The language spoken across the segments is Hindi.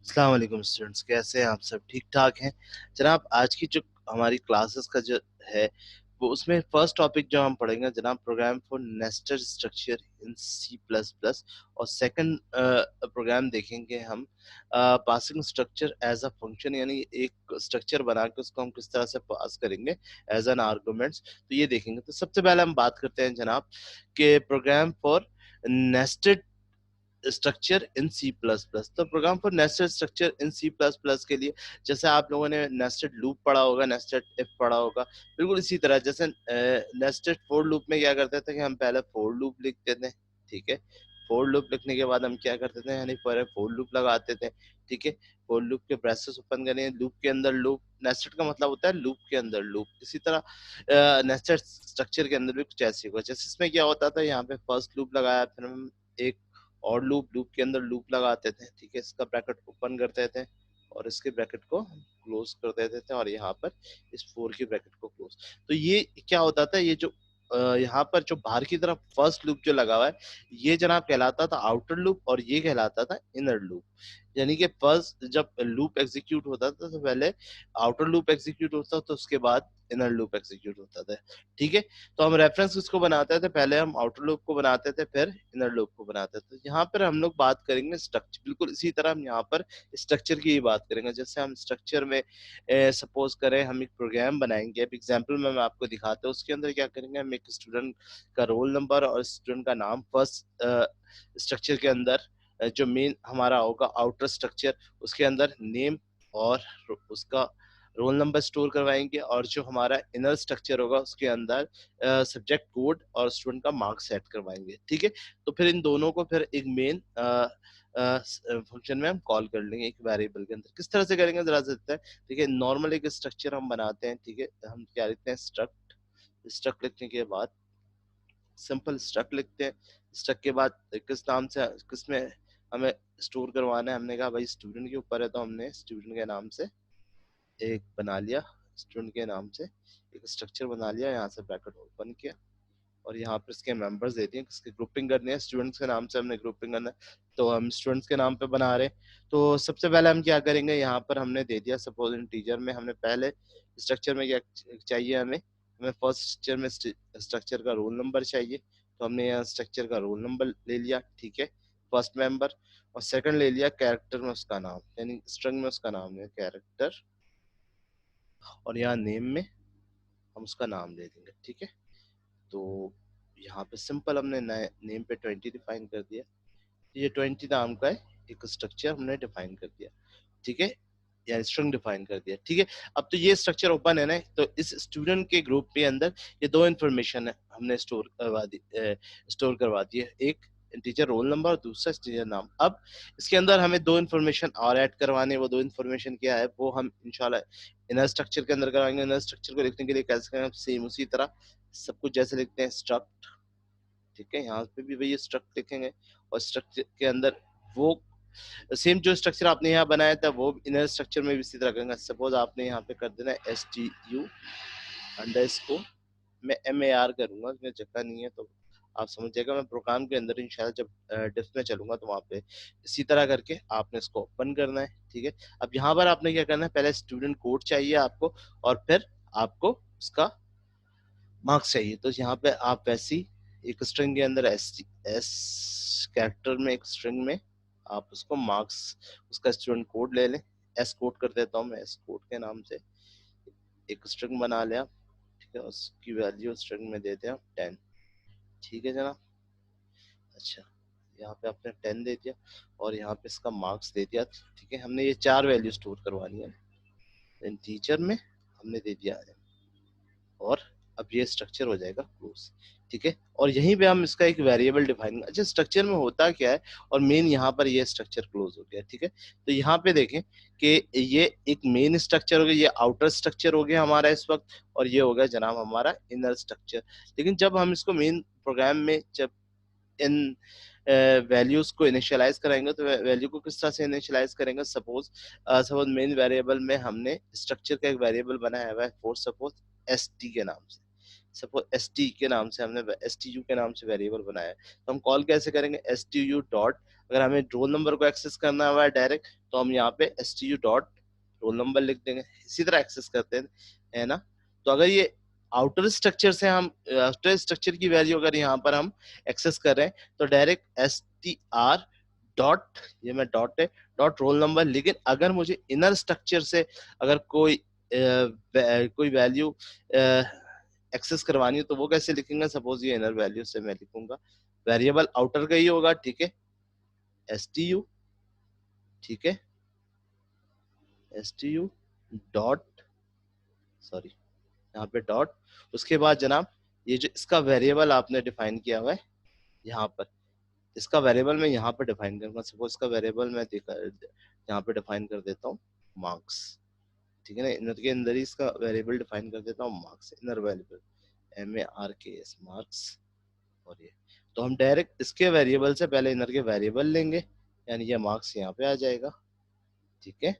अस्सलाम वालेकुम स्टूडेंट्स, कैसे हैं आप सब? ठीक ठाक हैं जनाब। आज की जो हमारी क्लासेस का जो है वो उसमें फर्स्ट टॉपिक जो हम पढ़ेंगे जनाब, program for nested structure in C plus plus. और सेकंड प्रोग्राम देखेंगे हम passing structure as a function, यानी एक स्ट्रक्चर बना के उसको हम किस तरह से पास करेंगे एज एन आर्गुमेंट्स। तो ये देखेंगे। तो सबसे पहले हम बात करते हैं जनाब के program for nested structure in C plus plus. तो program for nested structure in C plus plus के लिए जैसे आप लोगों ने नेस्टेड लूप पढ़ा होगा, नेस्टेड इफ पढ़ा होगा, बिल्कुल इसी तरह जैसे नेस्टेड फोर लूप में क्या करते थे कि हम पहले फोर लूप लिखते थे। ठीक है, फोर लूप लिखने के बाद हम क्या करते थे, यानी पहले फोर लूप लगाते थे। ठीक है, फोर लूप के ब्रेसेस ओपन करें, लूप के अंदर लूप। नेस्टेड का मतलब होता है लूप के अंदर लूप। इसी तरह नेस्टेड स्ट्रक्चर के अंदर भी कुछ ऐसे होगा। जैसे इसमें क्या होता था, यहाँ पे फर्स्ट लूप लगाया, फिर हम एक और लूप के अंदर लूप लगाते थे। ठीक है, इसका ब्रैकेट ओपन करते थे और इसके ब्रैकेट को क्लोज कर देते थे, और यहाँ पर इस फोर की ब्रैकेट को क्लोज। तो ये क्या होता था, ये जो यहाँ पर जो बाहर की तरफ फर्स्ट लूप जो लगा हुआ है, ये जनाब कहलाता था आउटर लूप, और ये कहलाता था इनर लूप। यानी कि फर्स्ट जब लूप एग्जीक्यूट होता था तो पहले आउटर लूप एग्जीक्यूट होता, तो उसके बाद इनर लूप एग्जीक्यूट होता था। ठीक है, तो हम रेफरेंस किसको बनाते थे, पहले हम आउटर लूप को बनाते थे, फिर इनर लूप को बनाते थे। यहाँ पर हम लोग बात करेंगे स्ट्रक्चर, बिल्कुल इसी तरह हम यहाँ पर स्ट्रक्चर की ही बात करेंगे। जैसे हम स्ट्रक्चर में सपोज करें हम एक प्रोग्राम बनाएंगे। अब एग्जाम्पल में मैं आपको दिखाता हूँ। उसके अंदर क्या करेंगे, हम एक स्टूडेंट का रोल नंबर और स्टूडेंट का नाम फर्स्ट स्ट्रक्चर के अंदर जो मेन हमारा होगा आउटर स्ट्रक्चर, उसके अंदर नेम और उसका रोल नंबर स्टोर करवाएंगे, और जो हमारा इनर स्ट्रक्चर होगा उसके अंदर सब्जेक्ट कोड और स्टूडेंट का मार्क्स सेट करवाएंगे। ठीक है, तो फिर इन दोनों को फिर एक मेन फंक्शन में हम कॉल कर लेंगे एक वेरिएबल के अंदर। किस तरह से करेंगे जरा से देखते हैं। ठीक है, नॉर्मल एक स्ट्रक्चर हम बनाते हैं। ठीक है, हम क्या लिखते हैं, स्ट्रक्ट। स्ट्रक्ट लिखने के बाद सिंपल स्ट्रक्ट लिखते हैं। स्ट्रक्ट के बाद किस नाम से, किस में हमें स्टोर करवाना है, हमने कहा भाई स्टूडेंट के ऊपर है, तो हमने स्टूडेंट के नाम से एक बना लिया। स्टूडेंट के नाम से एक स्ट्रक्चर बना लिया, यहाँ से ब्रैकेट ओपन किया, और यहाँ पर इसके मेंबर्स दे दिए, किसके ग्रुपिंग करनी है, स्टूडेंट्स के नाम से हमने ग्रुपिंग करना है, तो हम स्टूडेंट्स के नाम पे बना रहे हैं। तो सबसे पहले हम क्या करेंगे, यहाँ पर हमने दे दिया सपोज इंटीजर में, हमने पहले स्ट्रक्चर में क्या चाहिए, हमें हमें फर्स्ट स्ट्रक्चर में स्ट्रक्चर का रोल नंबर चाहिए, तो हमने यहाँ स्ट्रक्चर का रोल नंबर ले लिया। ठीक है, फर्स्ट मेंबर। और सेकंड ले लिया कैरेक्टर में उसका नाम, यानी स्ट्रिंग में उसका नाम है कैरेक्टर, और यहाँ नेम में हम उसका नाम दे देंगे। ठीक है, तो यहाँ पे सिंपल हमने नेम पे 20 डिफाइन कर दिया। ये 20 नाम का है एक स्ट्रक्चर हमने डिफाइन कर दिया। ठीक है, या स्ट्रिंग डिफाइन कर दिया। ठीक है, अब तो ये स्ट्रक्चर ओपन है ना, तो इस स्टूडेंट के ग्रुप के अंदर ये दो इन्फॉर्मेशन है हमने स्टोर करवा दी है, एक इंटीजर रोल नंबर और दूसरा इंटीजर नाम। अब इसके अंदर हमें दो इन्फॉर्मेशन और ऐड करवाने, वो दो इन्फॉर्मेशन क्या है वो हम इंशाल्लाह इनर स्ट्रक्चर के अंदर कराएंगे। इनर स्ट्रक्चर को लिखने के लिए कैसे करेंगे, सेम उसी तरह सब कुछ जैसे लिखते हैं, स्ट्रक्ट। ठीक है, यहाँ पे भी वही स्ट्रक्ट लिखेंगे, और स्ट्रक्चर के अंदर वो सेम जो स्ट्रक्चर आपने यहाँ बनाया था वो इनर स्ट्रक्चर में भी इसी तरह करेंगे। सपोज आपने यहाँ पे कर देना STU_, मैं MAR करूंगा, इसमें जगह नहीं है तो आप समझ जाएगा। मैं प्रोग्राम के अंदर इंशाल्लाह जब डिफ में चलूंगा तो वहाँ पे इसी तरह करके आपने इसको ओपन करना है। ठीक है, अब यहाँ पर आपने क्या करना है, पहले स्टूडेंट कोड चाहिए आपको, और फिर आपको उसका मार्क्स चाहिए। तो यहाँ पे आप वैसी एक स्ट्रिंग के अंदर एस कैरेक्टर में एक स्ट्रिंग में आप उसको मार्क्स, उसका स्टूडेंट कोड ले लें। एस कोड कर देता हूँ मैं, एस कोड के नाम से एक स्ट्रिंग बना लिया। ठीक है, उसकी वैल्यू स्ट्रिंग में देते हैं 10। ठीक है जनाब, अच्छा यहाँ पे आपने 10 दे दिया, और यहाँ पे इसका मार्क्स दे दिया। ठीक है, हमने ये चार वैल्यू स्टोर करवानी है। टीचर में हमने दे दिया है, और अब ये स्ट्रक्चर हो जाएगा क्लोज। ठीक है, और यहीं पे हम इसका एक वेरिएबल डिफाइन, अच्छा स्ट्रक्चर में होता क्या है, और मेन यहाँ पर ये स्ट्रक्चर क्लोज हो गया। ठीक है, तो यहाँ पे देखें कि ये एक मेन स्ट्रक्चर हो गया, ये आउटर स्ट्रक्चर हो गया हमारा इस वक्त, और ये हो गया जनाब हमारा इनर स्ट्रक्चर। लेकिन जब हम इसको मेन प्रोग्राम में जब इन वैल्यूज को इनिशियलाइज कराएंगे, तो वैल्यू को किस तरह से इनिशियलाइज करेंगे, सपोज मेन वेरिएबल में हमने स्ट्रक्चर का एक वेरिएबल बनाया हुआ है फॉर सपोज ST के नाम से। सपोज ST के नाम से हमने STU के नाम से वेरिएबल बनाया है, तो हम कॉल कैसे करेंगे, STU डॉट अगर हमें रोल नंबर को एक्सेस करना हुआ है डायरेक्ट, तो हम यहाँ पे stu डॉट रोल नंबर लिख देंगे, इसी तरह एक्सेस करते हैं, है ना। तो अगर ये आउटर स्ट्रक्चर से हम आउटर स्ट्रक्चर की वैल्यू अगर यहाँ पर हम एक्सेस कर रहे हैं, तो डायरेक्ट str डॉट, ये मैं डॉट है, डॉट रोल नंबर। लेकिन अगर मुझे इनर स्ट्रक्चर से अगर कोई वैल्यू एक्सेस करवानी है, तो वो कैसे लिखेंगे? सपोज ये इनर वैल्यू से मैं लिखूंगा, वेरिएबल आउटर का ही होगा, ठीक है, stu, ठीक है, stu डॉट, सॉरी, यहाँ पे डॉट, उसके बाद जनाब ये जो इसका वेरिएबल आपने डिफाइन किया हुआ है यहाँ पर, इसका वेरिएबल मैं यहाँ पर डिफाइन करूंगा। सपोज इसका वेरिएबल मैं यहाँ पे डिफाइन कर देता हूँ मार्क्स, ठीक है ना, इनर के अंदर ही इसका वेरिएबल डिफाइन कर देता हूँ marks, inner variable MARKS marks. और ये तो हम डायरेक्ट इसके वेरिएबल से पहले इनर के वेरिएबल लेंगे, यानी ये मार्क्स यहाँ पे आ जाएगा, ठीक है।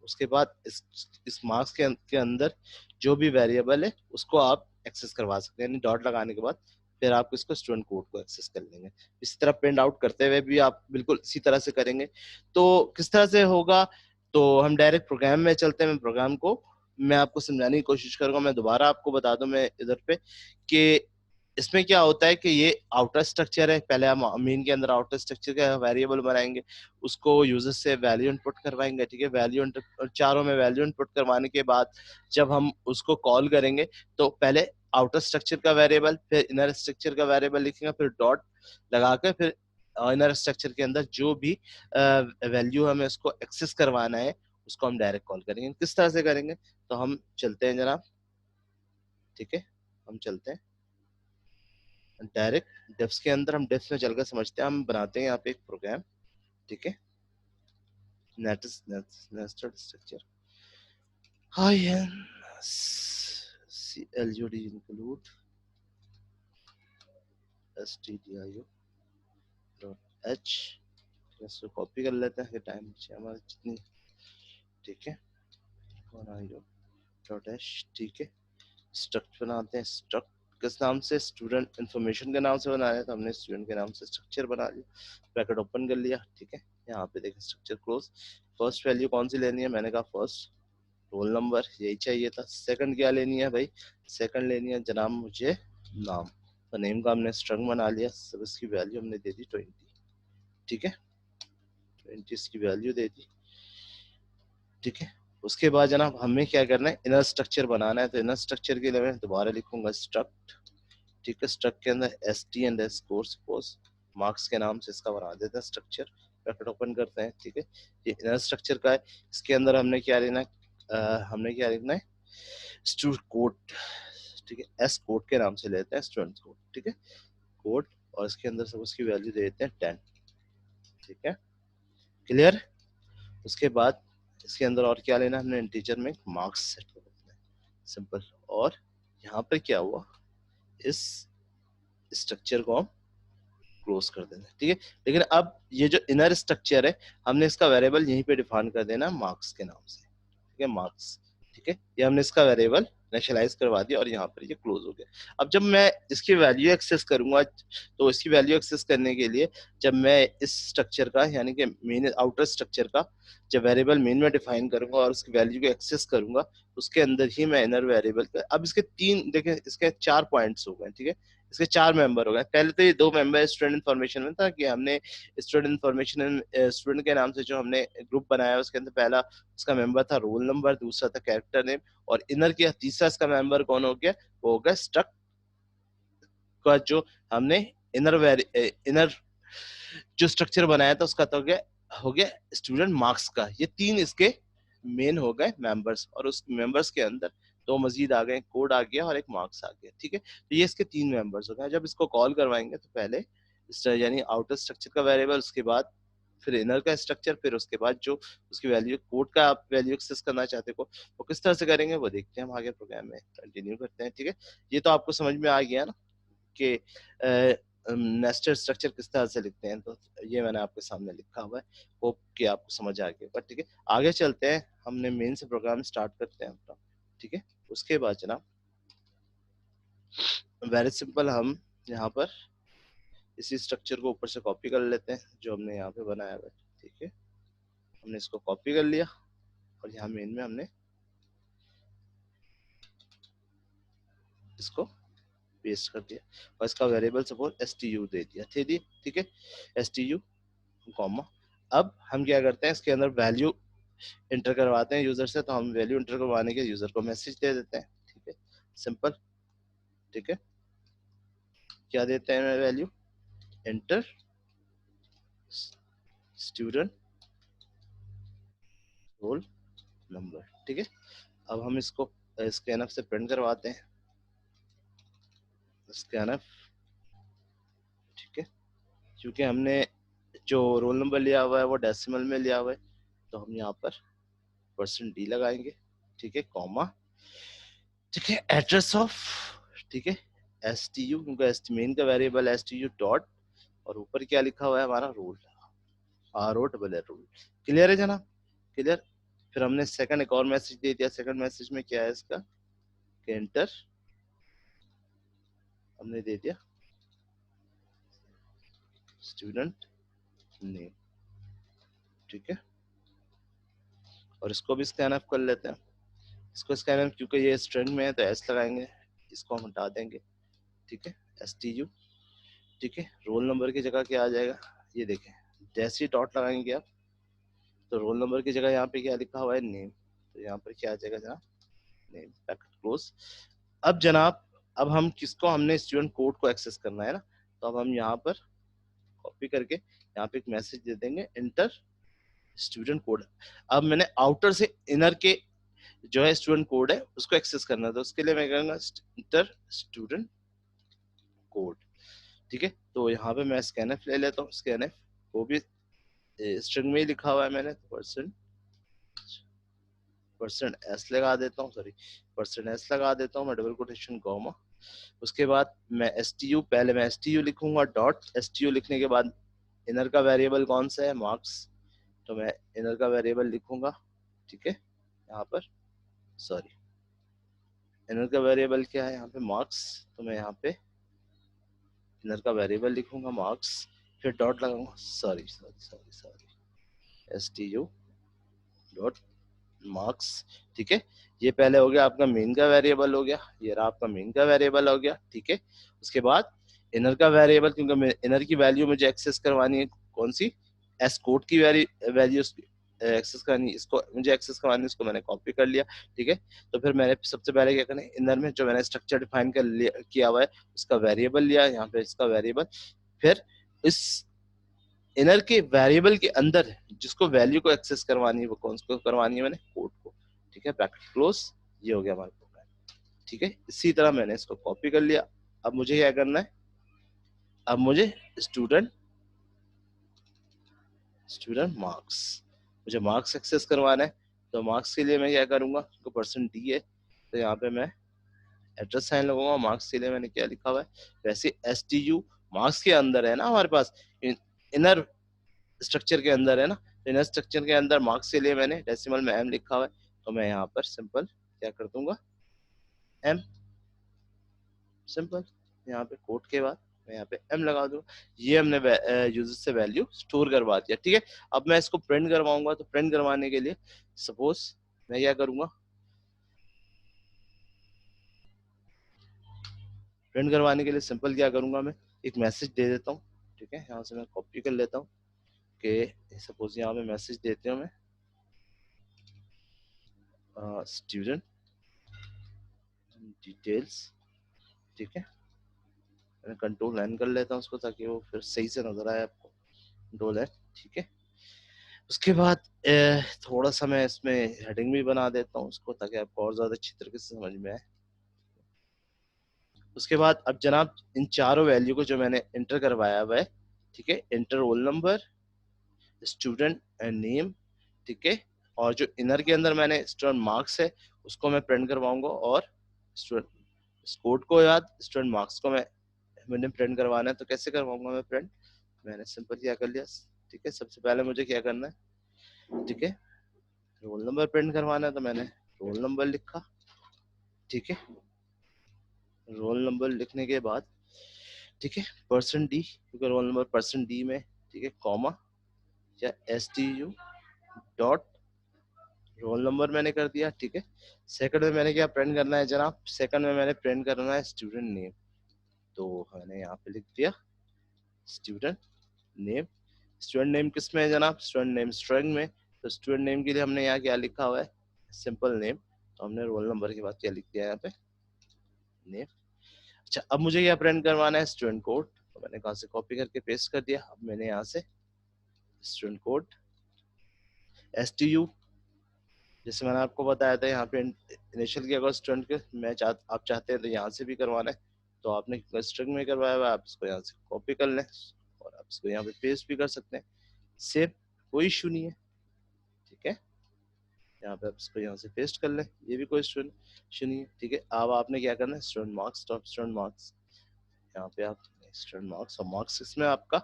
उसके बाद इस मार्क्स के अंदर जो भी वेरिएबल है उसको आप एक्सेस करवा सकते हैं, यानी डॉट लगाने के बाद फिर आप इसको स्टूडेंट कोड को एक्सेस कर लेंगे। इसी तरह प्रिंट आउट करते हुए भी आप बिल्कुल इसी तरह से करेंगे। तो किस तरह से होगा, तो हम डायरेक्ट प्रोग्राम में चलते हैं। मैं प्रोग्राम को मैं आपको समझाने की कोशिश करूंगा। मैं दोबारा आपको बता दूं मैं इधर पे कि इसमें क्या होता है कि ये आउटर स्ट्रक्चर है, पहले हम मेन के अंदर आउटर स्ट्रक्चर का वेरिएबल बनाएंगे, उसको यूजर से वैल्यू इनपुट करवाएंगे, ठीक है, वैल्यू चारों में वैल्यू इनपुट करवाने के बाद जब हम उसको कॉल करेंगे, तो पहले आउटर स्ट्रक्चर का वेरिएबल, फिर इनर स्ट्रक्चर का वेरिएबल लिखेंगे, फिर डॉट लगा कर फिर इनर स्ट्रक्चर के अंदर जो भी वैल्यू हमें उसको एक्सेस करवाना है उसको हम डायरेक्ट कॉल करेंगे। किस तरह से करेंगे, तो हम चलते हैं जनाब, ठीक है, हम चलते हैं डायरेक्ट डेफ्स के अंदर। हम डेफ्स में चलकर समझते हैं, हम बनाते हैं यहाँ पे एक प्रोग्राम, ठीक है, nested structure CLUD include stdio dot h, इसको कॉपी कर लेते हैं, टाइम बचे हमारा जितनी, ठीक है, डॉट h, ठीक है। स्ट्रक्चर बनाते हैं, स्ट्रक्ट किस नाम से, स्टूडेंट इन्फॉर्मेशन के नाम से बनाया है, तो हमने स्टूडेंट के नाम से स्ट्रक्चर बना लिया, ब्रैकेट ओपन कर लिया, ठीक है। यहाँ पे देखें स्ट्रक्चर क्लोज। फर्स्ट वैल्यू कौन सी लेनी है, मैंने कहा फर्स्ट रोल नंबर, यही चाहिए था। सेकंड क्या लेनी है भाई, सेकंड लेनी है जनाब मुझे नाम, तो नेम का हमने स्ट्रिंग बना लिया, सब इसकी वैल्यू हमने दे दी 20, ठीक है, 20 इसकी वैल्यू दे दी, ठीक है। उसके बाद जनाब हमें क्या करना है, इनर स्ट्रक्चर बनाना है, तो इनर स्ट्रक्चर के लिए मैं दोबारा लिखूंगा स्ट्रक्ट, ठीक है, स्ट्रक्ट के अंदर st and score suppose marks के नाम से इसका बना देते हैं स्ट्रक्चर, ब्रैकेट ओपन करते हैं, ठीक है। ये इनर स्ट्रक्चर का है, इसके अंदर हमने क्या लेना है, हमने क्या लिखना है, स्टूडेंट कोड, ठीक है, एस कोड के नाम से लेते हैं स्टूडेंट कोड, ठीक है, कोड, और इसके अंदर सब उसकी वैल्यू दे देते हैं 10, ठीक है, क्लियर। उसके बाद इसके अंदर और क्या लेना है, हमने इंटीजर में मार्क्स सेट कर देना है, सिंपल। और यहाँ पर क्या हुआ, इस स्ट्रक्चर को हम क्लोज कर देना, ठीक है। लेकिन अब ये जो इनर स्ट्रक्चर है, हमने इसका वेरिएबल यहीं पे डिफाइन कर देना मार्क्स के नाम से, ठीक है, मार्क्स, ठीक है, ये हमने इसका वेरिएबल इनिशियलाइज करवा दिया और यहाँ पर ये क्लोज हो गया। अब जब मैं इसकी वैल्यू एक्सेस करूंगा, तो इसकी वैल्यू एक्सेस करने के लिए जब मैं इस स्ट्रक्चर का यानी कि मेन आउटर स्ट्रक्चर का जब वेरिएबल मेन में डिफाइन करूंगा और उसकी वैल्यू को एक्सेस करूंगा, उसके अंदर ही मैं इनर वेरिएबल का, अब इसके तीन देखें, इसके 4 पॉइंट्स हो गए, ठीक है, इसके 4 मेंबर हो गए। पहले तो ये 2 मेंबर स्टूडेंट इन्फॉर्मेशन में था कि हमने स्टूडेंट इन्फॉर्मेशन स्टूडेंट के नाम से जो हमने ग्रुप बनाया, उसके अंदर पहला उसका मेंबर था रोल नंबर, दूसरा था कैरेक्टर नेम, और इनर किया तीसरा इसका मेंबर कौन हो गया, वो हो गया स्ट्रक्ट का जो हमने इनर जो स्ट्रक्चर बनाया था उसका, तो हो गया स्टूडेंट मार्क्स का। ये तीन इसके मेन हो गए मेंबर्स, और उस मेंबर्स के अंदर दो मजीद आ गए, कोड आ गया और एक मार्क्स आ गया, ठीक है। तो ये इसके तीन मेंबर्स हो गए। जब इसको कॉल करवाएंगे तो पहले यानी आउटर स्ट्रक्चर का वेरिएबल, उसके बाद फिर इनर का स्ट्रक्चर, फिर उसके बाद जो उसकी वैल्यू कोड का आप वैल्यू एक्सेस करना चाहते हो वो किस तरह से करेंगे वो देखते हैं हम आगे प्रोग्राम में, कंटिन्यू करते हैं, ठीक है। ये तो आपको समझ में आ गया ना कि नेस्टेड स्ट्रक्चर किस तरह से लिखते हैं, तो ये मैंने आपके सामने लिखा हुआ है, होप कि आपको समझ आ गया, पर ठीक है आगे चलते हैं, हमने मेन से प्रोग्राम स्टार्ट करते हैं अपना, ठीक है। उसके बाद जनाब वेरी सिंपल, हम यहाँ पर इसी स्ट्रक्चर को ऊपर से कॉपी कर लेते हैं जो हमने यहाँ पे बनाया हुआ है, ठीक है। हमने इसको कॉपी कर लिया और यहाँ मेन में हमने इसको पेस्ट कर दिया और इसका वेरिएबल सपोज stu दे दिया, ठीक है, stu कॉमा। अब हम क्या करते हैं, इसके अंदर वैल्यू इंटर करवाते हैं यूजर से, तो हम वैल्यू इंटर करवाने के यूजर को मैसेज दे देते हैं, ठीक है, सिंपल, ठीक है। क्या देते हैं value, inter student roll number, ठीक है। अब हम इसको स्कैनफ से प्रिंट करवाते हैं, स्कैनफ, ठीक है। क्योंकि हमने जो रोल नंबर लिया हुआ है वो डेसिमल में लिया हुआ है, तो हम यहाँ पर %d लगाएंगे, ठीक है, कॉमा, ठीक है, एड्रेस ऑफ, ठीक है, stu, क्योंकि मेन का वेरिएबल stu डॉट, और ऊपर क्या लिखा हुआ है हमारा, रोल, ROLL रोल। क्लियर है जनाब, क्लियर। फिर हमने सेकंड एक और मैसेज दे दिया, सेकंड मैसेज में क्या है इसका, कि एंटर, हमने दे दिया स्टूडेंट नेम, ठीक है। और इसको भी स्कैनअप कर लेते हैं, इसको स्कैनअप, क्योंकि ये स्ट्रिंग में है तो s लगाएंगे, इसको हम हटा देंगे, ठीक है, stu, ठीक है। रोल नंबर की जगह क्या आ जाएगा, ये देखें, जैसे ही डॉट लगाएंगे आप, तो रोल नंबर की जगह यहाँ पे क्या लिखा हुआ है, नेम, तो यहाँ पर क्या आ जाएगा जनाब, नेम, ब्रैकेट क्लोज। अब जनाब, अब हम किसको, हमने स्टूडेंट कोड को एक्सेस करना है ना, तो अब हम यहाँ पर कॉपी करके यहाँ पे एक मैसेज दे देंगे, इंटर स्टूडेंट कोड। अब मैंने आउटर से इनर के जो है स्टूडेंट कोड है उसको एक्सेस करना है, तो उसके लिए मैं कहूँगा इंटर स्टूडेंट कोड, ठीक है। तो यहाँ पे मैं स्कैनफ ले लेता हूँ, स्कैनफ वो भी स्ट्रिंग में ही लिखा हुआ है मैंने, परसेंट एस लगा देता हूँ, सॉरी, परसेंट एस लगा देता हूँ मैं, डबल कोटेशन कॉमा। उसके बाद मैं stu, पहले मैं stu लिखूंगा, डॉट stu लिखने के बाद इनर का वेरिएबल कौन सा है, मार्क्स, तो मैं इनर का वेरिएबल लिखूंगा, ठीक है, यहाँ पर, सॉरी, इनर का वेरिएबल क्या है यहाँ पे, मार्क्स, तो मैं यहाँ पे इनर का वेरिएबल लिखूंगा मार्क्स, फिर डॉट लगाऊंगा, sorry sorry sorry sorry, stu dot marks, ठीक है। ये पहले हो गया आपका मेन का वेरिएबल हो गया, ये रहा आपका मेन का वेरिएबल हो गया, ठीक है। उसके बाद इनर का वेरिएबल, क्योंकि इनर की वैल्यू मुझे एक्सेस करवानी है, कौन सी, एस कोड की वैल्यू एक्सेस करनी, इसको मुझे एक्सेस करवानी, इसको मैंने कॉपी कर लिया, ठीक है। तो फिर मैंने सबसे पहले क्या करना है, इनर में जो मैंने स्ट्रक्चर डिफाइन कर लिया किया हुआ है उसका वेरिएबल लिया, यहाँ पे इसका वेरिएबल, फिर इस इनर के वेरिएबल के अंदर जिसको वैल्यू को एक्सेस करवानी है वो कौन सी करवानी है, मैंने कोड को, ठीक है, ब्रैकेट क्लोज, ये हो गया हमारा प्रोग्राम, ठीक है। इसी तरह मैंने इसको कॉपी कर लिया। अब मुझे क्या करना है, अब मुझे स्टूडेंट स्टूडेंट मार्क्स, मुझे मार्क्स एक्सेस करवाना है, तो मार्क्स के लिए मैं क्या करूंगा, तो %d है, तो यहाँ पे मैं एड्रेस साइन लगाऊंगा, मार्क्स के लिए मैंने क्या लिखा हुआ है, वैसे stu मार्क्स के अंदर है ना हमारे पास, इनर स्ट्रक्चर के अंदर है ना, तो इनर स्ट्रक्चर के अंदर मार्क्स के लिए मैंने डेसिमल में m लिखा हुआ है, तो मैं यहाँ पर सिंपल क्या कर दूंगा, m, सिंपल, यहाँ पे कोड के बाद मैं यहाँ पे m लगा दूंगा। ये हमने यूजर से वैल्यू स्टोर करवा दिया, ठीक है। अब मैं इसको प्रिंट करवाऊंगा, तो प्रिंट करवाने के लिए सपोज मैं क्या करूंगा, प्रिंट करवाने के लिए सिंपल क्या करूंगा, मैं एक मैसेज दे देता हूँ, ठीक है। यहाँ से मैं कॉपी कर लेता हूँ कि सपोज यहाँ पे मैसेज देते हूँ मैं, स्टूडेंट डिटेल्स, ठीक है। मैं कंट्रोल एन कर लेता हूँ उसको, ताकि वो फिर सही से नजर आए आपको, कंट्रोल एन, ठीक है। उसके बाद थोड़ा सा मैं इसमें हेडिंग भी बना देता हूँ उसको, ताकि आपको और ज्यादा अच्छी तरीके से समझ में आए। उसके बाद अब जनाब इन चारों वैल्यू को जो मैंने इंटर करवाया हुआ है, ठीक है, inter roll number, student name, ठीक है, और जो इनर के अंदर मैंने स्टूडेंट मार्क्स है उसको मैं प्रिंट करवाऊंगा, और स्टूडेंट कोड को याद, स्टूडेंट मार्क्स को मैंने प्रिंट करवाना है, तो कैसे करवाऊंगा मैं प्रिंट, मैंने सिंपल क्या कर लिया, ठीक है। सबसे पहले मुझे क्या करना है, ठीक है, रोल नंबर प्रिंट करवाना है, तो मैंने रोल नंबर लिखा, ठीक है। रोल नंबर लिखने के बाद ठीक है, पर्सन डी, क्योंकि रोल नंबर पर्सन डी में, ठीक है, कॉमा या STU डॉट रोल नंबर मैंने कर दिया। ठीक है, सेकंड में मैंने क्या प्रिंट करना है जनाब, सेकंड में मैंने प्रिंट करना है स्टूडेंट नेम, तो मैंने यहाँ पे लिख दिया स्टूडेंट नेम। स्टूडेंट नेम किस में है जनाब, स्टूडेंट नेम स्ट्रिंग में, तो स्टूडेंट नेम के लिए हमने यहाँ क्या लिखा हुआ है, सिंपल नेम, तो हमने रोल नंबर के बाद क्या लिख दिया यहाँ पे, नेम। अच्छा, अब मुझे क्या प्रिंट करवाना है, स्टूडेंट कोड, तो मैंने कहाँ से कॉपी करके पेस्ट कर दिया। अब मैंने यहाँ से स्टूडेंट कोड STU, जैसे मैंने आपको बताया था यहाँ पे इनिशियल की अगर स्टूडेंट के आप चाहते हैं तो यहाँ से भी करवाना है, तो आपने स्ट्रिंग में करवाया हुआ, आप इसको यहाँ से कॉपी कर लें और आप इसको यहाँ पे पेस्ट भी कर सकते हैं, सेम, कोई इशू नहीं है। ठीक है, यहाँ पे आप इसको यहाँ से पेस्ट कर लें, ये भी कोई इशू नहीं है। ठीक है, अब आपने क्या करना है, student marks dot student marks, यहाँ पे आप स्टूडेंट मार्क्स, और मार्क्स इसमें आपका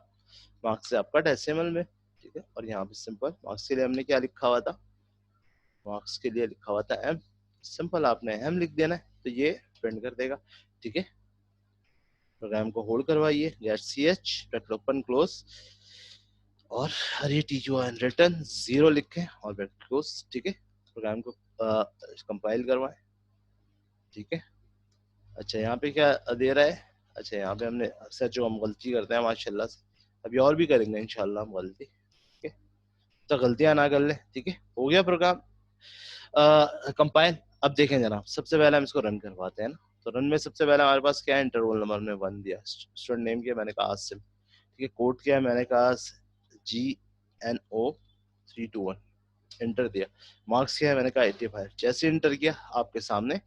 मार्क्स है आपका डेसिमल में। ठीक है, और यहाँ पे सिंपल मार्क्स के लिए हमने क्या लिखा हुआ था, मार्क्स के लिए लिखा हुआ था M, सिंपल आपने M लिख देना है, तो ये प्रिंट कर देगा। ठीक है, प्रोग्राम को होल्ड करवाइए, get CH bracket open close, और RETURN रिटर्न 0 लिखें और ब्रैकेट क्लोज। ठीक है, प्रोग्राम को कंपाइल करवाएं। ठीक है, अच्छा यहाँ पे क्या दे रहा है, अच्छा यहाँ पे हमने अक्सर जो हम गलती करते हैं माशाल्लाह से, अभी और भी करेंगे इंशाल्लाह हम गलती, ठीक है, तो गलतियां ना कर ले। ठीक है, हो गया प्रोग्राम कंपाइल। अब देखें जनाब, सबसे पहले हम इसको रन करवाते हैं ना, तो रन में सबसे पहले हमारे पास क्या है, इंटर रोल नंबर में 1 दिया, स्टूडेंट नेम किया मैंने कहा आसिम, ठीक है, कोड किया मैंने कहा GNO321, इंटर दिया, मार्क्स किया मैंने कहा 85, जैसे इंटर किया आपके सामने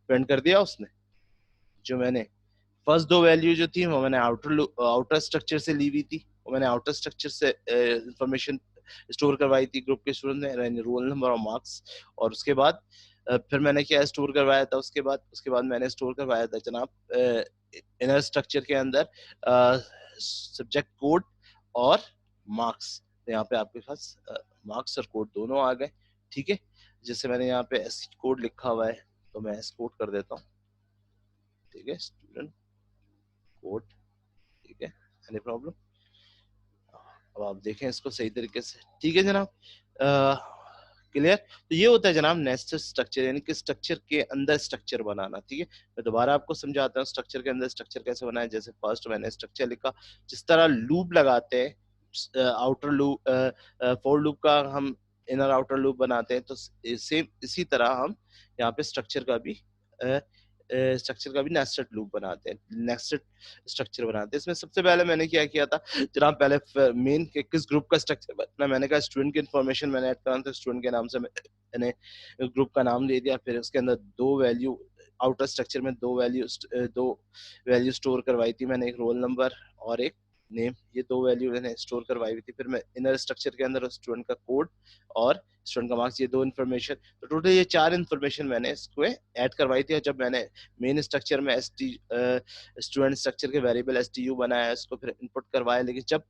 प्रिंट कर दिया उसने। जो मैंने फर्स्ट दो वैल्यू जो थी वो मैंने आउटर स्ट्रक्चर से ली हुई थी, वो मैंने आउटर स्ट्रक्चर से इंफॉर्मेशन स्टोर करवाई थी ग्रुप के स्टूडेंट ने, रोल नंबर और मार्क्स, और उसके बाद फिर मैंने क्या स्टोर करवाया था, उसके बाद मैंने स्टोर करवाया था जनाब इनर स्ट्रक्चर के अंदर सब्जेक्ट कोड और मार्क्स, तो यहाँ पे आपके पास मार्क्स और कोड दोनों आ गए। ठीक है, जैसे मैंने यहाँ पे एस कोड लिखा हुआ है, तो मैं एस कोड कर देता हूँ। ठीक है, स्टूडेंट कोड, ठीक है, एनी प्रॉब्लम, अब आप देखें इसको सही तरीके से। ठीक है जनाब, क्लियर। तो ये होता है जनाब नेस्टेड स्ट्रक्चर, यानी कि स्ट्रक्चर के अंदर स्ट्रक्चर बनाना। ठीक है, मैं दोबारा आपको समझाता हूँ स्ट्रक्चर के अंदर स्ट्रक्चर कैसे बनाए। जैसे फर्स्ट मैंने स्ट्रक्चर लिखा, जिस तरह लूप लगाते हैं, आउटर लूप, फोर लूप का हम इनर आउटर लूप बनाते हैं, तो सेम इसी तरह हम यहाँ पे स्ट्रक्चर का भी नेस्टेड लूप बनाते हैं, नेस्टेड स्ट्रक्चर बनाते हैं। इसमें सबसे पहले मैंने क्या किया था जनाब, पहले मेन के किस ग्रुप का स्ट्रक्चर बनना, मैंने कहा स्टूडेंट की इन्फॉर्मेशन मैंने ऐड करना था, स्टूडेंट के नाम से मैंने ग्रुप का नाम दे दिया, फिर उसके अंदर दो वैल्यू, आउटर स्ट्रक्चर में दो वैल्यू स्टोर करवाई थी मैंने, एक रोल नंबर और एक नेम, ये दो वैल्यू मैंने स्टोर करवाई हुई थी। फिर मैं इनर स्ट्रक्चर के अंदर स्टूडेंट का कोड और स्टूडेंट का मार्क्स, ये दो इन्फॉर्मेशन, तो टोटल ये 4 इन्फॉर्मेशन मैंने इसको ऐड करवाई थी। और जब मैंने मेन स्ट्रक्चर में स्टूडेंट स्ट्रक्चर के वेरिएबल STU बनाया, इसको फिर इनपुट करवाया, लेकिन जब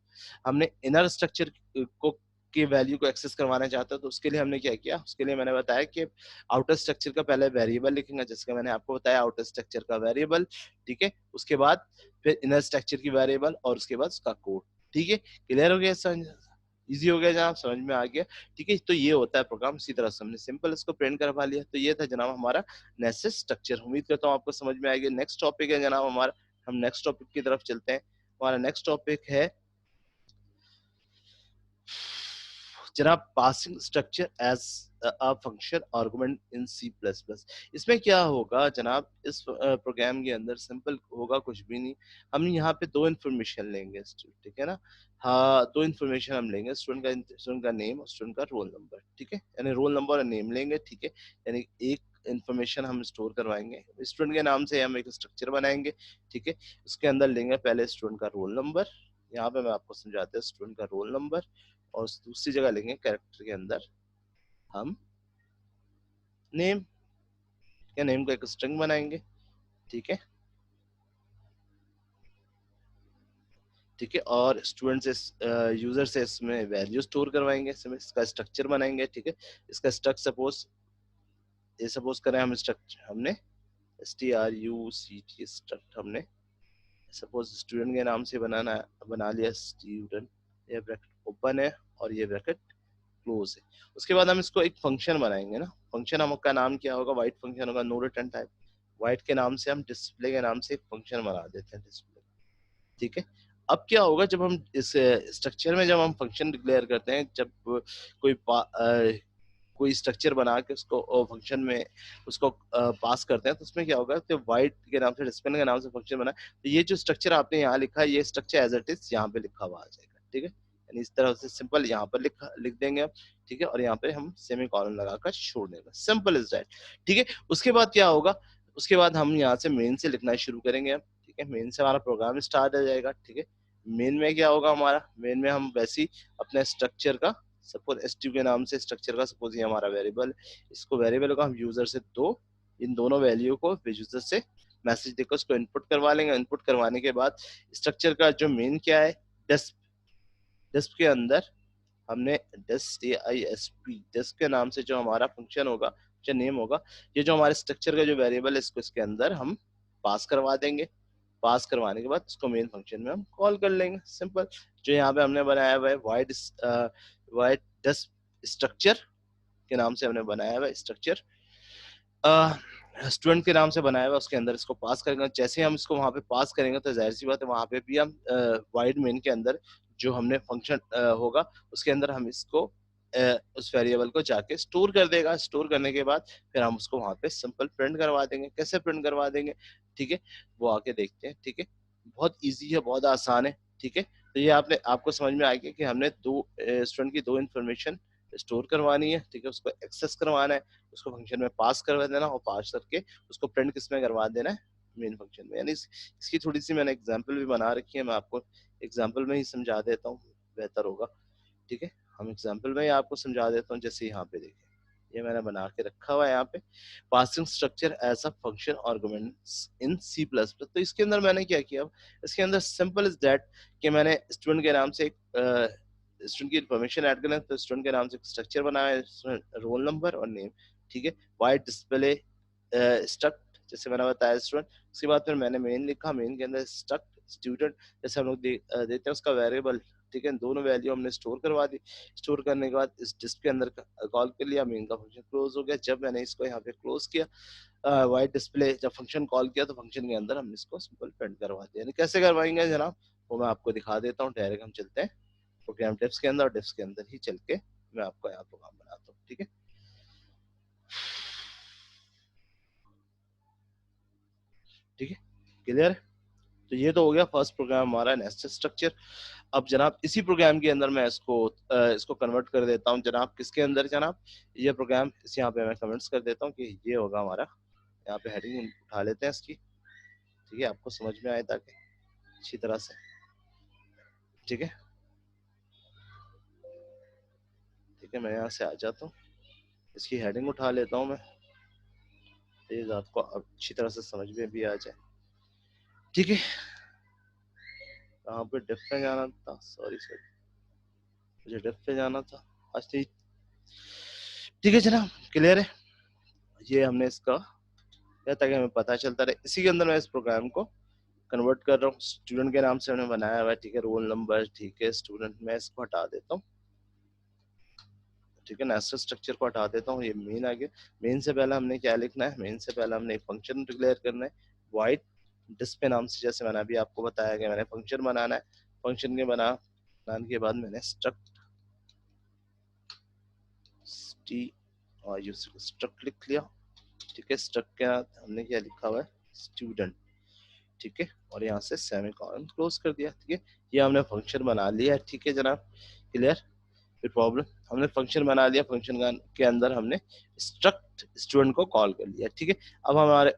हमने इनर स्ट्रक्चर को की वैल्यू को एक्सेस करवाना चाहता, तो उसके लिए हमने क्या किया, उसके लिए मैंने बताया कि आउटर स्ट्रक्चर का पहले वेरिएबल लिखेंगे, जिसका मैंने आपको बताया आउटर स्ट्रक्चर का वेरिएबल। ठीक है, उसके बाद फिर इनर स्ट्रक्चर की वेरिएबल और उसके बाद उसका कोड। ठीक है, क्लियर हो गया, समझ इजी हो गया जनाब, समझ में आ गया। ठीक है, तो ये होता है प्रोग्राम, इसी तरह से हमने सिंपल इसको प्रिंट करवा लिया। तो ये था जनाब हमारा नेस्टेड स्ट्रक्चर, उम्मीद करता हूँ आपको समझ में आएगी। नेक्स्ट टॉपिक है जनाब हमारा, हम नेक्स्ट टॉपिक की तरफ चलते हैं। हमारा नेक्स्ट टॉपिक है जनाब passing structure as a function argument in C++। इसमें क्या होगा जनाब, इस प्रोग्राम के अंदर सिंपल होगा, कुछ भी नहीं, हम यहाँ पे दो इन्फॉर्मेशन लेंगे, ठीक है ना, हाँ दो इन्फॉर्मेशन हम लेंगे, स्टूडेंट का नेम और स्टूडेंट का रोल नंबर। ठीक है, यानी रोल नंबर और नेम लेंगे। ठीक है, यानी एक इन्फॉर्मेशन हम स्टोर करवाएंगे, स्टूडेंट के नाम से हम एक स्ट्रक्चर बनाएंगे। ठीक है, उसके अंदर लेंगे पहले स्टूडेंट का रोल नंबर, यहाँ पे मैं आपको समझाता हूँ, स्टूडेंट का रोल नंबर, और दूसरी जगह लेंगे कैरेक्टर के अंदर हम नेम, या नेम को एक स्ट्रिंग बनाएंगे। ठीक है, ठीक है, और स्टूडेंट से यूजर से इसमें वैल्यू स्टोर करवाएंगे, इसमें इसका स्ट्रक्चर बनाएंगे। ठीक है, इसका सपोज करें हम स्ट्रक्चर हमने STRUCT हमने सपोज स्टूडेंट के नाम से बनाना बना लिया स्टूडेंट, ये ब्रैकेट ओपन है और ये ब्रैकेट क्लोज है। उसके बाद हम इसको एक फंक्शन बनाएंगे ना, फंक्शन हम का नाम क्या होगा, वाइट फंक्शन होगा, नो रिटर्न टाइप। वाइट के नाम से हम डिस्प्ले के नाम से एक फंक्शन बना देते हैं डिस्प्ले, ठीक है। अब क्या होगा जब हम इस स्ट्रक्चर में जब हम फंक्शन डिक्लेयर करते हैं, जब कोई स्ट्रक्चर बना के उसको फंक्शन में उसको पास करते हैं, तो उसमें क्या होगा, तो वाइट के नाम से डिस्प्ले के नाम से फंक्शन बना, तो ये जो स्ट्रक्चर आपने यहाँ लिखा है, ये स्ट्रक्चर एज इट इज यहाँ पे लिखा हुआ आ जाएगा, ठीक है। यानी इस तरह से सिंपल यहाँ पर लिख देंगे हम, ठीक है, और यहाँ पे हम सेमी कॉलन लगाकर छोड़ देंगे, सिंपल इज दैट, ठीक है। उसके बाद क्या होगा, उसके बाद हम यहाँ से मेन से लिखना शुरू करेंगे हम, ठीक है। मेन से हमारा प्रोग्राम स्टार्ट हो जाएगा, ठीक है। मेन में क्या होगा हमारा, मेन में हम वैसे ही अपने स्ट्रक्चर का, सपोज st के नाम से स्ट्रक्चर का, सपोज ये हमारा वेरिएबल, इसको वेरिएबल को हम यूजर से इन दोनों वैल्यू को यूजर से मैसेज देकर उसको इनपुट करवा लेंगे। इनपुट करवाने के बाद स्ट्रक्चर का जो मेन क्या है, डेस्प, डेस्प के अंदर हमने डेस्प के नाम से जो हमारा फंक्शन होगा, जो नेम होगा, ये जो हमारे स्ट्रक्चर का जो वेरिएबल है, इसको इसके अंदर हम पास करवा देंगे। पास करवाने के बाद उसको मेन फंक्शन में हम कॉल कर लेंगे, सिंपल। जो यहाँ पे हमने बनाया हुआ है वाइड डेस्प स्ट्रक्चर के नाम से हमने बनाया हुआ है स्ट्रक्चर, स्टूडेंट के नाम से बनाया हुआ, उसके अंदर इसको पास करेंगे। जैसे हम इसको वहां पे पास करेंगे तो जाहिर सी बात है वहां पे भी हम वाइड मेन के अंदर जो हमने फंक्शन होगा, उसके अंदर हम इसको उस वेरिएबल को जाके स्टोर कर देगा। स्टोर करने के बाद फिर हम उसको वहां पे सिंपल प्रिंट करवा देंगे। कैसे प्रिंट करवा देंगे, ठीक है, वो आके देखते हैं, ठीक है। बहुत ईजी है, बहुत आसान है, ठीक है। तो ये आपको समझ में आ गया कि हमने दो स्टूडेंट की दो इन्फॉर्मेशन स्टोर करवानी है, ठीक है, उसको एक्सेस करवाना है, उसको फंक्शन में पास करवा देना, और पास करके उसको प्रिंट किस में करवा देना है, मेन फंक्शन में। यानी इसकी थोड़ी सी मैंने एग्जांपल भी बना रखी है, मैं आपको एग्जांपल में ही समझा देता हूँ, बेहतर होगा, ठीक है। हम एग्जांपल में ही आपको समझा देता हूँ। जैसे यहाँ पे देखें, ये मैंने बना के रखा हुआ है यहाँ पे, passing structure as a function arguments in C plus plus. तो इसके अंदर मैंने क्या किया, इसके अंदर सिंपल इज दैट कि मैंने स्टूडेंट के नाम से एक स्टूडेंट की इन्फॉर्मेशन ऐड करना है, तो स्टूडेंट के नाम से स्ट्रक्चर बनाया है, रोल नंबर और नेम, ठीक है। वाइट डिस्प्ले स्ट्रक्ट, जैसे मैंने बताया स्टूडेंट। उसके बाद फिर मैंने मेन लिखा, मेन के अंदर स्ट्रक्ट स्टूडेंट, जैसे हम लोग देते हैं उसका वेरिएबल, ठीक है। दोनों वैल्यू हमने स्टोर करवा दी। स्टोर करने के बाद इस डिस्क के अंदर कॉल कर लिया, मेन का फंक्शन क्लोज हो गया। जब मैंने इसको यहाँ पे क्लोज किया, वाइट डिस्प्ले जब फंक्शन कॉल किया, तो फंक्शन के अंदर हमने इसको सिंपल प्रिंट करवा दिया। यानी कैसे करवाएंगे जनाब, वो मैं आपको दिखा देता हूँ। डायरेक्ट हम चलते हैं प्रोग्राम टिप्स के अंदर, और टिप्स के अंदर ही चल के मैं आपको यहाँ प्रोग्राम बनाता हूँ, ठीक है। ठीक है, क्लियर है। तो ये तो हो गया फर्स्ट प्रोग्राम हमारा नेस्टेड स्ट्रक्चर। अब जनाब इसी प्रोग्राम के अंदर मैं इसको कन्वर्ट कर देता हूँ जनाब, किसके अंदर जनाब, ये प्रोग्राम इस यहाँ पे मैं कमेंट्स कर देता हूँ कि ये होगा हमारा। यहाँ पे हेडिंग उठा लेते हैं इसकी, ठीक है, आपको समझ में आए ताकि अच्छी तरह से, ठीक है। ठीक है, मैं यहाँ से आ जाता हूँ, इसकी हेडिंग उठा लेता हूँ मैं, तेज आपको अच्छी तरह से समझ में भी आ जाए, ठीक है। कहाँ पे डिफ में जाना था, सॉरी सॉरी, मुझे डिफ पे जाना था। अच्छा ठीक है जनाब, क्लियर है। ये हमने इसका या ताकि हमें पता चलता रहे, इसी के अंदर मैं इस प्रोग्राम को कन्वर्ट कर रहा हूँ। स्टूडेंट के नाम से हमने बनाया हुआ है, ठीक है, रोल नंबर, ठीक है, स्टूडेंट, मैं इसको हटा देता हूँ, ठीक है, नेस्टेड स्ट्रक्चर को हटा देता हूँ। ये मेन आ गया। मेन से पहले हमने क्या लिखना है, मेन से पहले हमने एक फंक्शन डिक्लेयर करना है, वाइड डिस्प्ले नाम से, जैसे मैंने अभी आपको बताया कि मैंने फंक्शन बनाना है। फंक्शन के बनाने के बाद मैंने स्ट्रक्ट लिख लिया, ठीक है। स्ट्रक्ट के बाद हमने क्या लिखा हुआ है, स्टूडेंट, ठीक है, और यहाँ से सेमीकोलन क्लोज कर दिया, ठीक है। ये हमने फंक्शन बना लिया है, ठीक है जनाब, क्लियर, फिर प्रॉब्लम, हमने फंक्शन बना लिया। फंक्शन के अंदर हमने स्ट्रक्ट स्टूडेंट को कॉल कर लिया, ठीक है। अब हमारे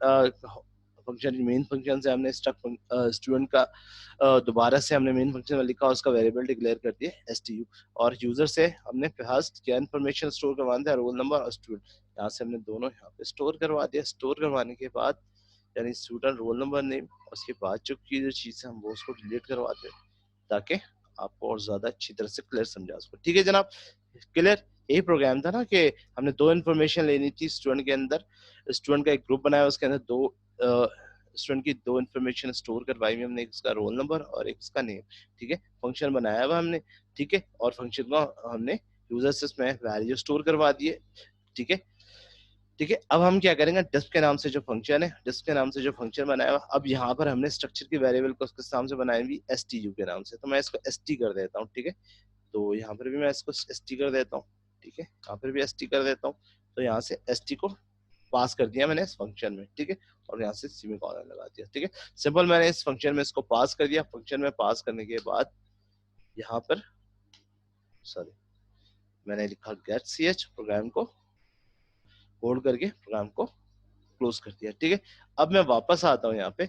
फंक्शन, मेन फंक्शन से हमने स्ट्रक्ट स्टूडेंट का दोबारा से हमने मेन फंक्शन में लिखा, उसका वेरिएबल डिक्लेयर कर दिया stu, और यूजर से हमने फर्स्ट क्या इन्फॉर्मेशन स्टोर करवाना था, रोल नंबर और स्टूडेंट। यहाँ से हमने दोनों यहाँ पे स्टोर करवा दिया। स्टोर करवाने के बाद यानी स्टूडेंट, रोल नंबर, नेम, उसके बाद जो चीज है हम वो उसको डिलीट करवाते हैं, ताकि आपको और ज्यादा अच्छी तरह से क्लियर समझा सको, ठीक है जनाब, क्लियर। यही प्रोग्राम था ना कि हमने दो इन्फॉर्मेशन लेनी थी स्टूडेंट के अंदर। स्टूडेंट का एक ग्रुप बनाया, उसके अंदर दो स्टूडेंट की दो इन्फॉर्मेशन स्टोर करवाई हुई हमने, एक उसका रोल नंबर और एक उसका नेम, ठीक है। फंक्शन बनाया हुआ हमने, ठीक है, और फंक्शन को हमने यूजर से इसमें वैल्यू स्टोर करवा दिए, ठीक है। ठीक है, अब हम क्या करेंगे, डिस्प के नाम से जो फंक्शन है, डिस्प के नाम से जो फंक्शन बनाया हुआ, अब यहाँ पर हमने स्ट्रक्चर की वेरिएबल को उसके नाम से बनाई हुई STU के नाम से, तो मैं इसको ST कर देता हूँ, ठीक है। तो यहाँ पर भी मैं इसको ST कर देता हूँ, ठीक है, यहाँ पर भी ST कर देता हूँ। तो यहाँ से ST को पास कर दिया मैंने इस फंक्शन में, ठीक है, और यहाँ से सेमीकोलन लगा दिया, ठीक है। सिंपल, मैंने इस फंक्शन में इसको पास कर दिया। फंक्शन में पास करने के बाद यहाँ पर सॉरी मैंने लिखा गेट ch, प्रोग्राम को होल्ड करके प्रोग्राम को क्लोज कर दिया, ठीक है। अब मैं वापस आता हूँ यहाँ पे,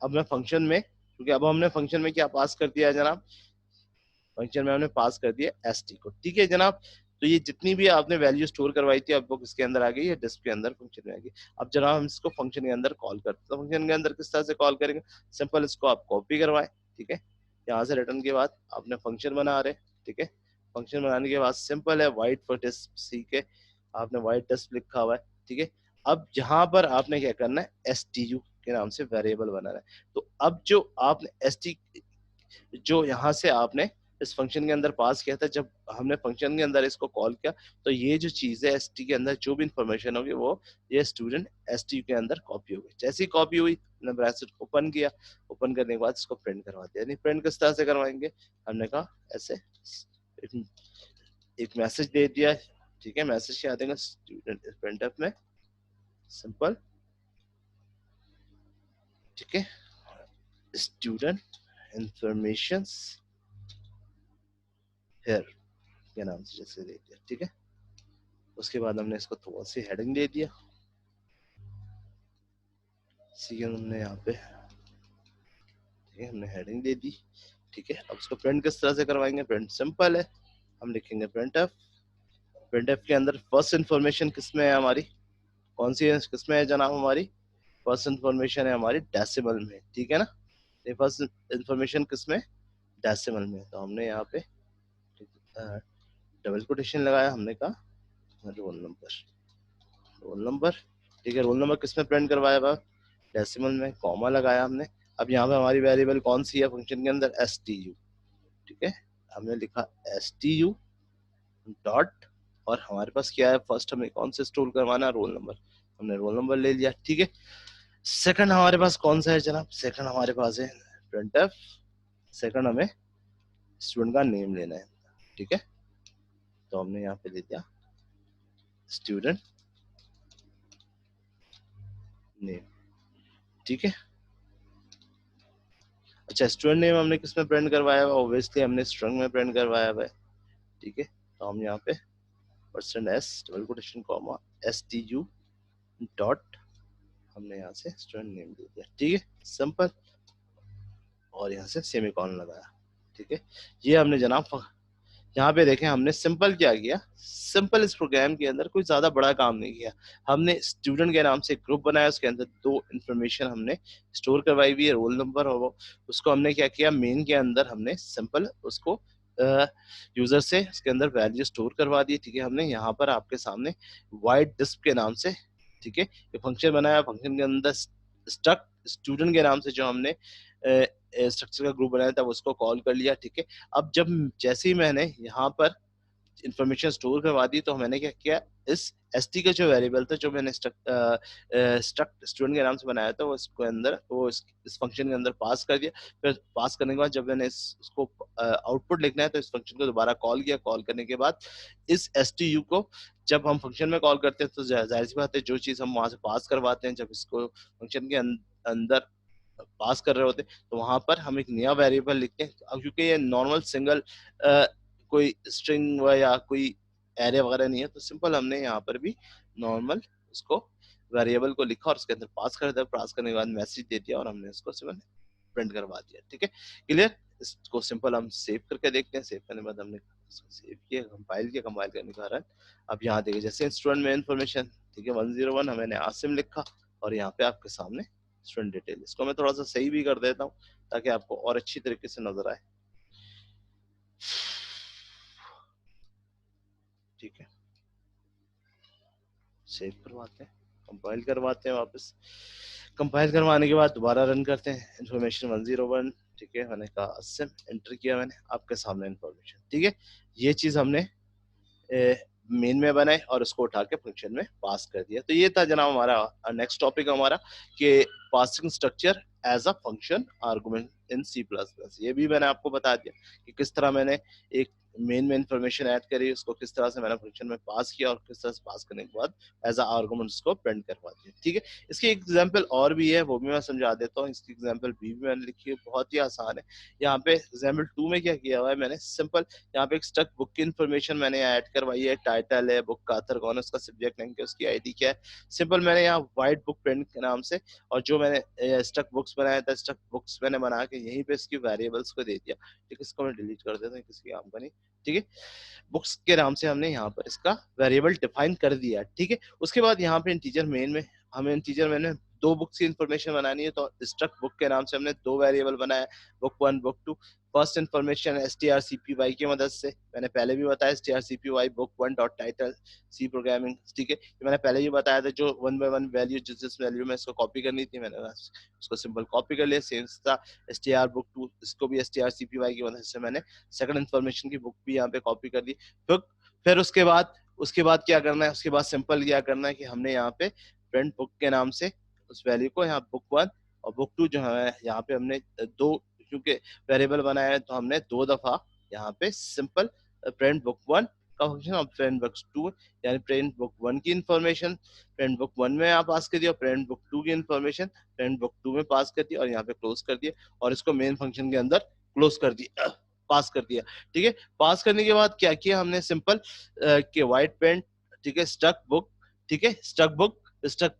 अब मैं फंक्शन में, क्योंकि अब हमने फंक्शन में क्या पास कर दिया है जनाब, फंक्शन में हमने पास कर दिया ST को, ठीक है जनाब। तो ये जितनी भी आपने वैल्यू स्टोर करवाई थी, अब वो किसके अंदर आ गई है, डिस्क के अंदर फंक्शन में आ गई। अब जनाब हम इसको फंक्शन के अंदर कॉल करते हैं, तो फंक्शन के अंदर किस तरह से कॉल करेंगे, सिंपल, इसको आप कॉपी करवाएं, ठीक है। यहाँ से रिटर्न के बाद आपने फंक्शन बना रहे, ठीक है। फंक्शन बनाने के बाद सिंपल है, वाइट फॉर डिस्क सी के आपने वाइट डिस्क लिखा हुआ है, ठीक है। अब यहाँ पर आपने क्या करना है, STU के नाम से वेरिएबल बनाना है। तो अब जो आपने ST जो यहाँ से आपने इस फंक्शन के अंदर पास किया था, जब हमने फंक्शन के अंदर इसको कॉल किया, तो ये जो चीज है ST के अंदर जो भी इंफॉर्मेशन होगी वो ये स्टूडेंट ST के अंदर कॉपी होगी। जैसे ही कॉपी हुई, हमने ब्रैकेट ओपन किया, ओपन करने के बाद इसको प्रिंट करवा दिया। यानी प्रिंट किस तरह से करवाएंगे, हमने कहा ऐसे एक मैसेज दे दिया, ठीक है। मैसेज क्या देंगे, स्टूडेंट प्रिंटफ में सिंपल, ठीक है, स्टूडेंट इंफॉर्मेशन हेयर के नाम से जैसे दे दिया, ठीक है। उसके बाद हमने इसको थोड़ा सी हेडिंग दे दिया, हमने यहाँ पे, ठीक है, हमने हेडिंग दे दी, ठीक है। अब उसको प्रिंट किस तरह से करवाएंगे, प्रिंट सिंपल है, हम लिखेंगे प्रिंट एफ। प्रिंट एफ के अंदर फर्स्ट इन्फॉर्मेशन किसमें है हमारी, कौन सी है, किसमें है जनाब, हमारी फर्स्ट इन्फॉर्मेशन है हमारी डेसिमल में, ठीक है ना। ये फर्स्ट इन्फॉर्मेशन किसमें, डेसिमल में। तो हमने यहाँ पे डबल कोटेशन लगाया, हमने कहा रोल नंबर, रोल नंबर, ठीक है। रोल नंबर किसमें प्रिंट करवाया हुआ, डेसिमल में, कॉमा लगाया हमने। अब यहाँ पे हमारी वेरिएबल कौन सी है फंक्शन के अंदर, STU, ठीक है। हमने लिखा STU डॉट, और हमारे पास क्या है, फर्स्ट हमें कौन से स्टोर करवाना है, रोल नंबर, हमने रोल नंबर ले लिया, ठीक है। सेकंड हमारे पास कौन सा है जनाब, सेकंड हमारे पास है प्रिंटफ, सेकंड हमें स्टूडेंट का नेम लेना है, ठीक है। तो हमने यहाँ पे ले दिया स्टूडेंट नेम, ठीक है। अच्छा, स्टूडेंट नेम हमने किस में प्रिंट करवाया हुआ, ऑब्वियसली हमने स्ट्रिंग में प्रिंट करवाया हुआ है, ठीक है। तो हम यहाँ पे %s double quotation comma STU dot, हमने यहाँ से स्टूडेंट नेम दे दिया, ठीक है, सिंपल, और यहाँ से सेमीकोलन लगाया, ठीक है। ये हमने जनाब यहाँ पे देखें, हमने सिंपल क्या किया, सिंपल इस प्रोग्राम के अंदर कोई ज्यादा बड़ा काम नहीं किया। हमने स्टूडेंट के नाम से एक ग्रुप बनाया, उसके अंदर दो इन्फॉर्मेशन हमने स्टोर करवाई हुई है, रोल नंबर और वो, उसको हमने क्या किया, मेन के अंदर हमने सिंपल उसको यूजर से उसके अंदर वैल्यू स्टोर करवा दी, ठीक है। हमने यहाँ पर आपके सामने वाइट डिस्क के नाम से, ठीक है, ये फंक्शन बनाया। फंक्शन के अंदर स्ट्रक्ट स्टूडेंट के नाम से जो हमने स्ट्रक्चर का ग्रुप बनाया था उसको कॉल कर लिया, ठीक है। अब जब जैसे ही मैंने यहाँ पर इंफॉर्मेशन स्टोर करवा दी, तो मैंने क्या किया, इस ST का जो वेरिएबल था, जो मैंने स्ट्रक्ट स्टूडेंट के नाम से बनाया था, वो इसको अंदर, वो इस फंक्शन के अंदर पास कर दिया। फिर पास करने के बाद जब मैंने इसको आउटपुट लिखना है, तो इस फंक्शन को दोबारा कॉल किया। कॉल करने के बाद इस STU को जब हम फंक्शन में कॉल करते हैं, तो जाहिर सी बात है, जो चीज हम वहां से पास करवाते हैं, जब इसको फंक्शन के अंदर पास कर रहे होते, तो वहां पर हम एक नया वेरिएबल लिखते हैं। अब क्योंकि ये नॉर्मल सिंगल कोई स्ट्रिंग या कोई एरे वगैरह नहीं है, तो सिंपल हमने यहाँ पर भी नॉर्मल उसको वेरिएबल को लिखा और उसके अंदर पास कर दिया। पास करने के बाद मैसेज दे दिया और हमने उसको सिंपल प्रिंट करवा दिया, ठीक है, क्लियर। इसको सिंपल हम सेव करके देखते हैं। सेव करने के बाद हमने सेव किया, कंपाइल किया, कंपाइल करने के कारण अब यहाँ देखिए, जैसे स्टूडेंट में इन्फॉर्मेशन, ठीक है, 101 मैंने आसिम लिखा, और यहाँ पे आपके सामने स्टूडेंट डिटेल। इसको मैं थोड़ा सा सही भी कर देता हूँ ताकि आपको और अच्छी तरीके से नजर आए, ठीक है। सेव करवाते हैं, कंपाइल करवाते हैं वापस। कंपाइल करवाने के बाद दोबारा रन करते हैं, इन्फॉर्मेशन 101, ठीक है, मैंने कहा सिम, एंटर किया मैंने, आपके सामने इन्फॉर्मेशन, ठीक है। ये चीज़ हमने मेन में बनाए और उसको उठा के फंक्शन में पास कर दिया। तो ये था जनाब हमारा नेक्स्ट टॉपिक हमारा कि passing structure as a function argument in C plus plus. ये भी मैंने आपको बता दिया कि किस तरह मैंने एक मेन में इंफॉर्मेशन ऐड करी, उसको किस तरह से मैंने फंक्शन में पास किया और किस तरह से पास करने के बाद एज अ आर्गुमेंट उसको प्रिंट करवा दिया, ठीक है। इसकी एग्जाम्पल और भी है, वो भी मैं समझा देता हूँ। इसकी एग्जाम्पल भी मैंने लिखी है, बहुत ही आसान है। यहाँ पे एग्जाम्पल 2 में क्या किया हुआ है मैंने, सिंपल यहाँ पे एक स्टक बुक की इन्फॉर्मेशन मैंने ऐड करवाई है, टाइटल है, बुक का ऑथर कौन है, उसका सब्जेक्ट लिंक है, उसकी आईडी क्या है। सिंपल मैंने यहाँ वाइट बुक प्रिंट के नाम से, और जो मैंने स्टक बुक्स बनाया था, स्टक बुक्स मैंने बना के यहीं पे इसकी वेरिएबल्स को दे दिया, ठीक है। इसको मैं डिलीट कर देता हूँ, किसी काम का नहीं, ठीक है। बुक्स के नाम से हमने यहाँ पर इसका वेरिएबल डिफाइन कर दिया, ठीक है। उसके बाद यहाँ पे इंटीजर मेन में हमें इंटीजर मेन में दो बुक्स की इंफॉर्मेशन बनानी है, तो स्ट्रक बुक के नाम से हमने दो वेरिएबल बनाया, book 1 book 2। First information strcpy की मदद से, मैंने पहले भी बताया strcpy book 1 dot title C programming, ठीक है। ये मैंने पहले भी बताया था, जो 1 बाय 1 वैल्यू जिस वैल्यू में इसको कॉपी करनी थी, मैंने उसको सिंपल कॉपी कर लिया। सेम था str बुक 2, इसको भी strcpy की मदद से मैंने सेकंड इन्फॉर्मेशन की बुक भी यहाँ पे कॉपी कर दी। फिर उसके बाद क्या करना है, उसके बाद सिंपल क्या करना है कि हमने यहाँ पे प्रिंट बुक के नाम से उस वैल्यू को, यहाँ बुक 1 और बुक 2 जो है, यहाँ पे हमने दो, क्योंकि वेरिएबल बनाया है तो हमने दो दफा यहाँ पे सिंपल प्रिंट बुक 1 का फंक्शन और प्रिंट बुक 2, यानी प्रिंट बुक 1 की इंफॉर्मेशन प्रिंट बुक 1 में यहाँ पास कर दिया, और प्रिंट बुक 2 की इंफॉर्मेशन प्रिंट बुक 2 में पास कर दिया, और यहाँ पे क्लोज कर दिया, और इसको मेन फंक्शन के अंदर क्लोज कर दिया, पास कर दिया, ठीक है। पास करने के बाद क्या किया हमने, सिंपल के वाइट पेंट, ठीक है, स्टक बुक, ठीक है, स्टक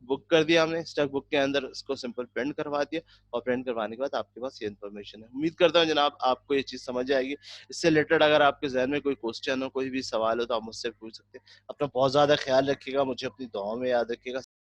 बुक कर दिया हमने। स्टक बुक के अंदर इसको सिंपल प्रिंट करवा दिया, और प्रिंट करवाने के बाद आपके पास ये इन्फॉर्मेशन है। उम्मीद करता हूँ जनाब आपको ये चीज समझ आएगी। इससे रिलेटेड अगर आपके जहन में कोई क्वेश्चन हो, कोई भी सवाल हो, तो आप मुझसे पूछ सकते हैं। अपना बहुत ज्यादा ख्याल रखिएगा, मुझे अपनी दुआओं में याद रखिएगा।